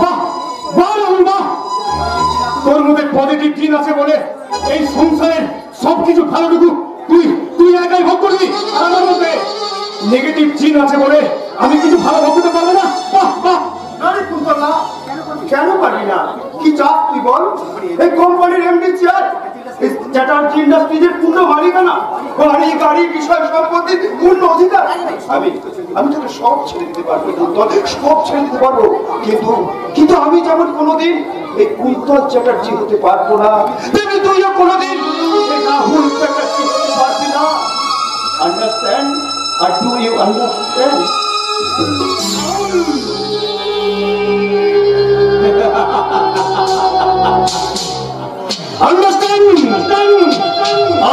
বাহ বাহ রাহুল বাহ, তোর মধ্যে পজিটিভ জিন আছে বলে এই সংসারের সবকিছু ভালোটুকু তুই তুই একাই ভোগ করবি, আর আমার মধ্যে নেগেটিভ জিন আছে বলে আমি কিছু ভালো ভোগ করতে পারবো না। বাহ বাহ। আরে কুন্তলা, কেন পারবি না? কি চাপ তুই বল? এই কোম্পানির এমডি চেয়ার, চ্যাটার্জি ইন্ডাস্ট্রিজের পূর্ণ মালিকানা, বাড়ি গাড়ি বিষয় সম্পত্তির পূর্ণ অধিকার। আমি তোকে সব ছেড়ে দিতে পারবো কুন্তল, সব ছেড়ে দিতে পারবো, কিন্তু আমি যেমন কোনোদিন এই কুন্তল চ্যাটার্জি হতে পারবো না, তেমনি তুইও কোনোদিন রাহুল চ্যাটার্জি হতে পারবি না। আন্ডারস্ট্যান্ড? আর do you understand? Understand?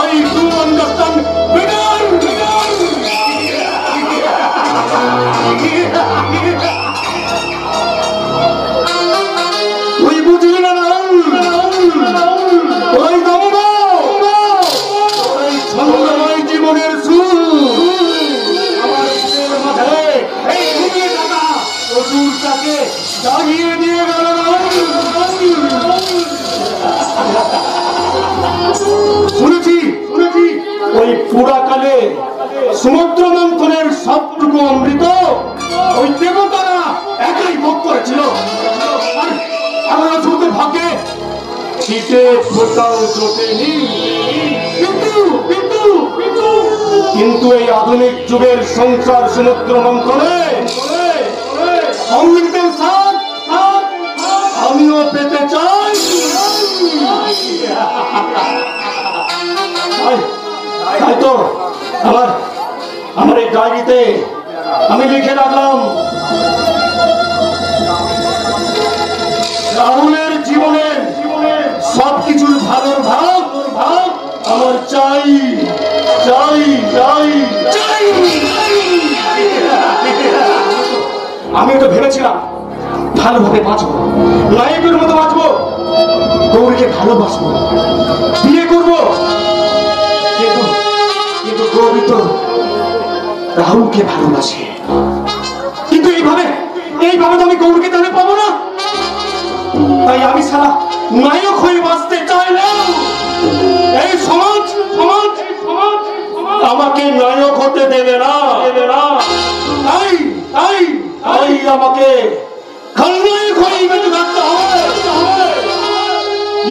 I do understand better. তুই বুঝলি না ওই দম্ভ, ওই ছন্দময় জীবনের সুর আমার মাথায় এই ঘুমিয়ে থাকা অসুরটাকে জাগিয়ে দিয়ে গেল। শুনেছি ওই পুরাকালে সমুদ্র মন্থনের সবটুকু অমৃত ওই দেবতারা একাই ভোগ করেছিল, আর শুধু ভাগে শীতে ফোটাও জোটেনি। কিন্তু এই আধুনিক যুগের সংসার সমুদ্র মন্থনে অমৃতের স্বাদ আমিও পেতে চাই। তাই তো আমার এই ডায়েরিতে আমি লিখে রাখলাম, রাহুলের জীবনের সবকিছুর ভালোর ভাগ আমার চাই চাই চাই চাই। আমি তো ভেবেছিলাম ভালোভাবে বাঁচবো, নায়কের মতো বাঁচবো, গৌরীকে ভালোবাসবো, বিয়ে করবো, কিন্তু গৌরী তো রাহুলকে ভালোবাসে। কিন্তু এইভাবে তো আমি গৌরীকে তাহলে পাবো না। তাই আমি সারা নায়ক হয়ে বাঁচতে চাই না। এই সমাজ